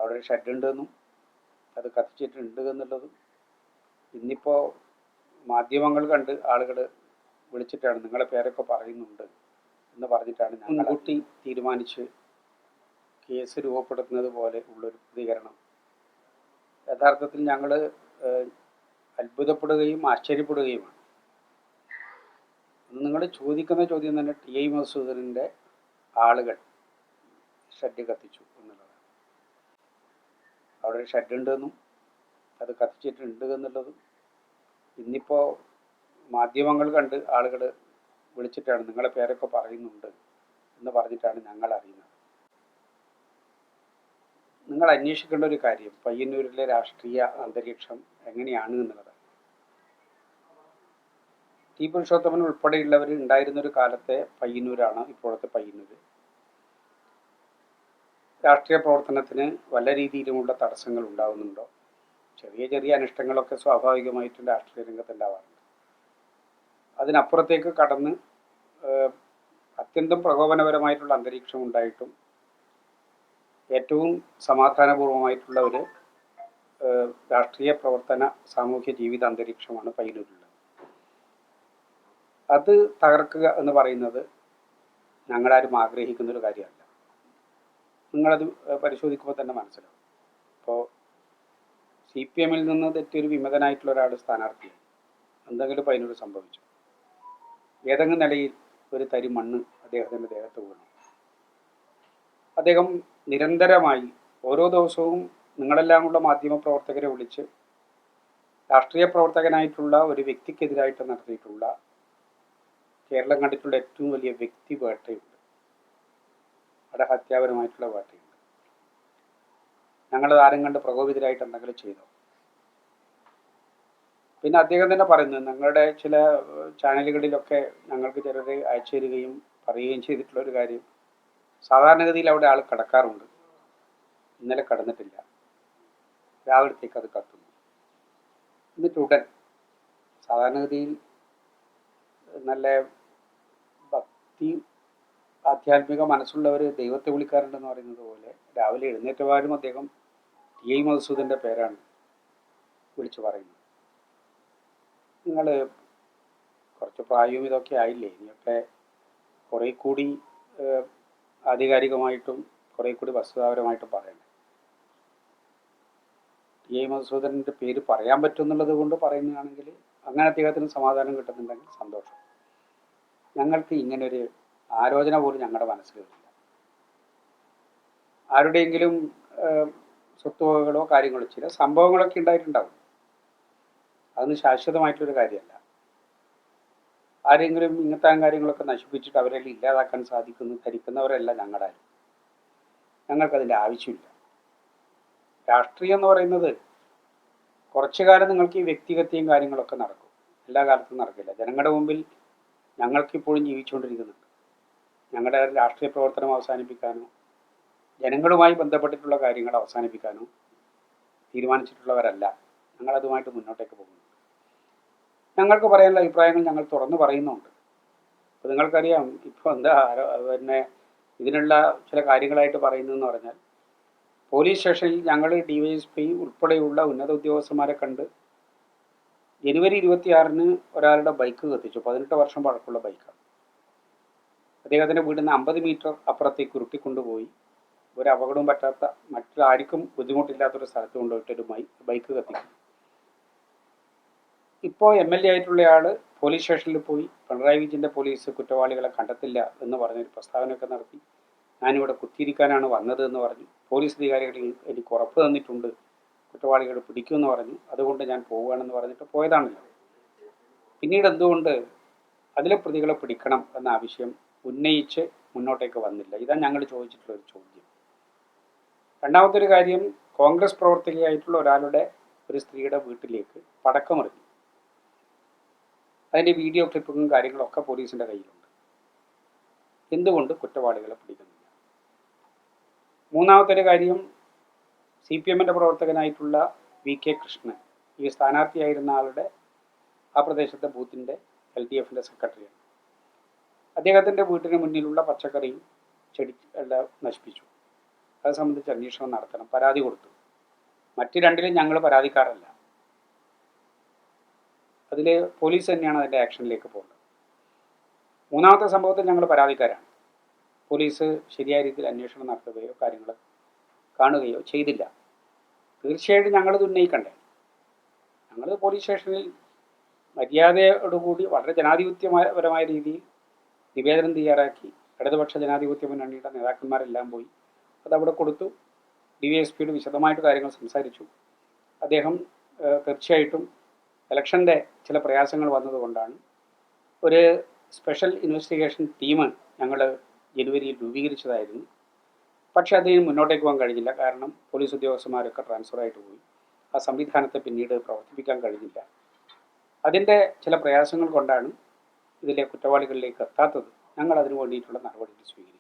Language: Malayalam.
അവിടെ ഒരു ഷെഡ് ഉണ്ടെന്നും അത് കത്തിച്ചിട്ടുണ്ട് എന്നുള്ളതും ഇന്നിപ്പോൾ മാധ്യമങ്ങൾ കണ്ട് ആളുകൾ വിളിച്ചിട്ടാണ് നിങ്ങളെ പേരൊക്കെ പറയുന്നുണ്ട് എന്ന് പറഞ്ഞിട്ടാണ് ഞാൻ മുൻകൂട്ടി തീരുമാനിച്ച് കേസ് രൂപപ്പെടുത്തുന്നത് പോലെ ഉള്ളൊരു പ്രതികരണം. യഥാർത്ഥത്തിൽ ഞങ്ങൾ അത്ഭുതപ്പെടുകയും ആശ്ചര്യപ്പെടുകയുമാണ്. നിങ്ങൾ ചോദിക്കുന്ന ചോദ്യം തന്നെ ടി.ഐ. മധുസൂദനൻ്റെ ആളുകൾ ഷെഡ് കത്തിച്ചു എന്നുള്ളതാണ്. അവിടെ ഒരു ഷെഡ് ഉണ്ടെന്നും അത് കത്തിച്ചിട്ടുണ്ട് എന്നുള്ളതും ഇന്നിപ്പോൾ മാധ്യമങ്ങൾ കണ്ട് ആളുകൾ വിളിച്ചിട്ടാണ് നിങ്ങളെ പേരൊക്കെ പറയുന്നുണ്ട് എന്ന് പറഞ്ഞിട്ടാണ് ഞങ്ങൾ അറിയുന്നത്. നിങ്ങൾ അന്വേഷിക്കേണ്ട ഒരു കാര്യം പയ്യന്നൂരിലെ രാഷ്ട്രീയ അന്തരീക്ഷം എങ്ങനെയാണ് എന്നുള്ളതാണ്. ടി പുരുഷോത്തമൻ ഉൾപ്പെടെയുള്ളവർ ഉണ്ടായിരുന്നൊരു കാലത്തെ പയ്യന്നൂരാണ് ഇപ്പോഴത്തെ പയ്യന്നൂർ. രാഷ്ട്രീയ പ്രവർത്തനത്തിന് വല്ല രീതിയിലുമുള്ള തടസ്സങ്ങൾ ഉണ്ടാകുന്നുണ്ടോ? ചെറിയ ചെറിയ അനിഷ്ടങ്ങളൊക്കെ സ്വാഭാവികമായിട്ടും രാഷ്ട്രീയ രംഗത്ത് ഉണ്ടാവാറുണ്ട്. അതിനപ്പുറത്തേക്ക് കടന്ന് അത്യന്തം പ്രകോപനപരമായിട്ടുള്ള അന്തരീക്ഷം ഉണ്ടായിട്ടും ഏറ്റവും സമാധാനപൂർവമായിട്ടുള്ള ഒരു രാഷ്ട്രീയ പ്രവർത്തന സാമൂഹ്യ ജീവിത അന്തരീക്ഷമാണ് പയ്യന്നൂരിലുള്ളത്. അത് തകർക്കുക എന്ന് പറയുന്നത് ഞങ്ങളാരും ആഗ്രഹിക്കുന്നൊരു കാര്യമല്ല. നിങ്ങളത് പരിശോധിക്കുമ്പോൾ തന്നെ മനസ്സിലാവും. ഇപ്പോൾ CPM-ൽ നിന്ന് തെറ്റിയൊരു വിമതനായിട്ടുള്ള ഒരാൾ സ്ഥാനാർത്ഥിയായി, എന്തെങ്കിലും പയ്യന്നൂർ സംഭവിച്ചു, ഏതെങ്കിലും നിലയിൽ ഒരു തരി മണ്ണ് അദ്ദേഹത്തിൻ്റെ ദേഹത്ത് വീണു. അദ്ദേഹം നിരന്തരമായി ഓരോ ദിവസവും നിങ്ങളെല്ലാമുള്ള മാധ്യമപ്രവർത്തകരെ വിളിച്ച് രാഷ്ട്രീയ പ്രവർത്തകനായിട്ടുള്ള ഒരു വ്യക്തിക്കെതിരായിട്ട് നടത്തിയിട്ടുള്ള കേരളം കണ്ടിട്ടുള്ള ഏറ്റവും വലിയ വ്യക്തി വേട്ടയുണ്ട്. അവിടെ ഹത്യാപരമായിട്ടുള്ള വേട്ടയുണ്ട്. ഞങ്ങൾ ആരും കണ്ട് പ്രകോപിതരായിട്ട് എന്തെങ്കിലും ചെയ്തോ? പിന്നെ അദ്ദേഹം തന്നെ പറയുന്നത് ഞങ്ങളുടെ ചില ചാനലുകളിലൊക്കെ ഞങ്ങൾക്ക് ചിലർ അയച്ചു തരികയും പറയുകയും ചെയ്തിട്ടുള്ള ഒരു കാര്യം, സാധാരണഗതിയിൽ അവിടെ ആൾ കിടക്കാറുണ്ട്, ഇന്നലെ കടന്നിട്ടില്ല, രാവിലത്തേക്ക് അത് കത്തുന്നു. എന്നിട്ട് ഉടൻ സാധാരണഗതിയിൽ നല്ല ഭക്തി ആധ്യാത്മിക മനസ്സുള്ളവർ ദൈവത്തെ വിളിക്കാറുണ്ടെന്ന് പറയുന്നത് പോലെ രാവിലെ എഴുന്നേറ്റവാരും അദ്ദേഹം ടി.ഐ. മധുസൂദൻ്റെ പേരാണ് വിളിച്ചു പറയുന്നത്. നിങ്ങൾ കുറച്ച് പ്രായവും ഇതൊക്കെ ആയില്ലേ, ഇനിയൊക്കെ കുറേ കൂടി ആധികാരികമായിട്ടും കുറേ കൂടി വസ്തുതാപരമായിട്ടും പറയണ്ടേ. ടി.ഐ. മധുസൂദനൻ്റെ പേര് പറയാൻ പറ്റുമെന്നുള്ളത് കൊണ്ട് പറയുന്നതാണെങ്കിൽ അങ്ങനെ അദ്ദേഹത്തിന് സമാധാനം കിട്ടുന്നുണ്ടെങ്കിൽ സന്തോഷം. ഞങ്ങൾക്ക് ഇങ്ങനൊരു ആലോചന പോലും ഞങ്ങളുടെ മനസ്സിൽ വരില്ല. ആരുടെയെങ്കിലും സ്വത്തുവകകളോ കാര്യങ്ങളോ ചില സംഭവങ്ങളൊക്കെ ഉണ്ടായിട്ടുണ്ടാവും, അതൊന്നും ശാശ്വതമായിട്ടൊരു കാര്യമല്ല. ആരെങ്കിലും ഇങ്ങനത്തെ കാര്യങ്ങളൊക്കെ നശിപ്പിച്ചിട്ട് അവരെല്ലാം ഇല്ലാതാക്കാൻ സാധിക്കുന്നു ധരിക്കുന്നവരല്ല ഞങ്ങളാരും. ഞങ്ങൾക്കതിൻ്റെ ആവശ്യമില്ല. രാഷ്ട്രീയം എന്ന് പറയുന്നത് കുറച്ചു കാലം നിങ്ങൾക്ക് ഈ വ്യക്തിഗതയും കാര്യങ്ങളൊക്കെ നടക്കും, എല്ലാ കാലത്തും നടക്കില്ല. ജനങ്ങളുടെ മുമ്പിൽ ഞങ്ങൾക്കിപ്പോഴും ജീവിച്ചുകൊണ്ടിരിക്കുന്നുണ്ട്. ഞങ്ങളുടെ രാഷ്ട്രീയ പ്രവർത്തനം അവസാനിപ്പിക്കാനോ ജനങ്ങളുമായി ബന്ധപ്പെട്ടിട്ടുള്ള കാര്യങ്ങൾ അവസാനിപ്പിക്കാനോ തീരുമാനിച്ചിട്ടുള്ളവരല്ല. ഞങ്ങളതുമായിട്ട് മുന്നോട്ടേക്ക് പോകുന്നു. ഞങ്ങൾക്ക് പറയാനുള്ള അഭിപ്രായങ്ങൾ ഞങ്ങൾ തുറന്നു പറയുന്നുണ്ട്. അപ്പോൾ നിങ്ങൾക്കറിയാം, ഇപ്പോൾ എന്താ പിന്നെ ഇതിനുള്ള ചില കാര്യങ്ങളായിട്ട് പറയുന്നതെന്ന് പറഞ്ഞാൽ, പോലീസ് സ്റ്റേഷനിൽ ഞങ്ങൾ DYSP ഉൾപ്പെടെയുള്ള ഉന്നത ഉദ്യോഗസ്ഥന്മാരെ കണ്ട് ജനുവരി 26-ന് ഒരാളുടെ ബൈക്ക് കത്തിച്ചു. 18 വർഷം പഴക്കമുള്ള ബൈക്കാണ്. അദ്ദേഹത്തിൻ്റെ വീടിൽ നിന്ന് 50 മീറ്റർ അപ്പുറത്തേക്ക് ഉരുട്ടിക്കൊണ്ടുപോയി ഒരു അപകടവും പറ്റാത്ത മറ്റാർക്കും ബുദ്ധിമുട്ടില്ലാത്തൊരു സ്ഥലത്ത് കൊണ്ടുപോയിട്ടൊരു ബൈക്ക് കത്തിക്കും. ഇപ്പോൾ MLA ആയിട്ടുള്ള ആൾ പോലീസ് സ്റ്റേഷനിൽ പോയി പിണറായി വിജയൻ്റെ പോലീസ് കുറ്റവാളികളെ കണ്ടെത്തില്ല എന്ന് പറഞ്ഞൊരു പ്രസ്താവനയൊക്കെ നടത്തി. ഞാനിവിടെ കുത്തിയിരിക്കാനാണ് വന്നത് എന്ന് പറഞ്ഞു. പോലീസ് അധികാരികൾ എനിക്ക് ഉറപ്പ് തന്നിട്ടുണ്ട് കുറ്റവാളികൾ പിടിക്കുമെന്ന് പറഞ്ഞു, അതുകൊണ്ട് ഞാൻ പോവുകയാണെന്ന് പറഞ്ഞിട്ട് പോയതാണല്ലോ. പിന്നീട് എന്തുകൊണ്ട് അതിലെ പ്രതികളെ പിടിക്കണം എന്ന ആവശ്യം ഉന്നയിച്ച് മുന്നോട്ടേക്ക് വന്നില്ല? ഇതാണ് ഞങ്ങൾ ചോദിച്ചിട്ടുള്ളൊരു ചോദ്യം. രണ്ടാമത്തെ ഒരു കാര്യം, കോൺഗ്രസ് പ്രവർത്തകയായിട്ടുള്ള ഒരാളുടെ ഒരു സ്ത്രീയുടെ വീട്ടിലേക്ക് പടക്കമെറിഞ്ഞു. അതിൻ്റെ വീഡിയോ ക്ലിപ്പും കാര്യങ്ങളൊക്കെ പോലീസിൻ്റെ കയ്യിലുണ്ട്. എന്തുകൊണ്ട് കുറ്റവാളികളെ പിടിക്കുന്നില്ല? മൂന്നാമത്തെ ഒരു കാര്യം, CPM-ൻ്റെ പ്രവർത്തകനായിട്ടുള്ള VK കൃഷ്ണൻ, ഈ സ്ഥാനാർത്ഥിയായിരുന്ന ആളുടെ ആ പ്രദേശത്തെ ബൂത്തിൻ്റെ LDF-ൻ്റെ സെക്രട്ടറിയാണ്. അദ്ദേഹത്തിൻ്റെ വീട്ടിന് മുന്നിലുള്ള പച്ചക്കറിയും ചെടി എല്ലാം നശിപ്പിച്ചു. അത് സംബന്ധിച്ച് അന്വേഷണം നടത്തണം. പരാതി കൊടുത്തു. മറ്റ് രണ്ടിലും ഞങ്ങൾ പരാതിക്കാരല്ല. അതിൽ പോലീസ് തന്നെയാണ് അതിൻ്റെ ആക്ഷനിലേക്ക് പോകുന്നത്. മൂന്നാമത്തെ സംഭവത്തിൽ ഞങ്ങൾ പരാതിക്കാരാണ്. പോലീസ് ശരിയായ രീതിയിൽ അന്വേഷണം നടത്തുകയോ കാര്യങ്ങൾ കാണുകയോ ചെയ്തില്ല. തീർച്ചയായിട്ടും ഞങ്ങളത് ഉന്നയിക്കണ്ടേ. ഞങ്ങൾ പോലീസ് സ്റ്റേഷനിൽ മര്യാദയോടുകൂടി വളരെ ജനാധിപത്യപരമായ രീതിയിൽ നിവേദനം തയ്യാറാക്കി. ഇടതുപക്ഷ ജനാധിപത്യ മുന്നണിയുടെ നേതാക്കന്മാരെല്ലാം പോയി അതവിടെ കൊടുത്തു. DYSPയോട് വിശദമായിട്ട് കാര്യങ്ങൾ സംസാരിച്ചു. അദ്ദേഹം തീർച്ചയായിട്ടും ഇലക്ഷൻ്റെ ചില പ്രയാസങ്ങൾ വന്നതുകൊണ്ടാണ് ഒരു സ്പെഷ്യൽ ഇൻവെസ്റ്റിഗേഷൻ ടീം ഞങ്ങൾ ജനുവരിയിൽ രൂപീകരിച്ചതായിരുന്നു. പക്ഷേ അതിന് മുന്നോട്ടേക്ക് പോകാൻ കഴിഞ്ഞില്ല. കാരണം പോലീസ് ഉദ്യോഗസ്ഥന്മാരൊക്കെ ട്രാൻസ്ഫറായിട്ട് പോയി. ആ സംവിധാനത്തെ പിന്നീട് പ്രവർത്തിപ്പിക്കാൻ കഴിഞ്ഞില്ല. അതിൻ്റെ ചില പ്രയാസങ്ങൾ കൊണ്ടാണ് ഇതിലെ കുറ്റവാളികളിലേക്ക് എത്താത്തത്. ഞങ്ങൾ അതിനു വേണ്ടിയിട്ടുള്ള നടപടികൾ സ്വീകരിക്കും.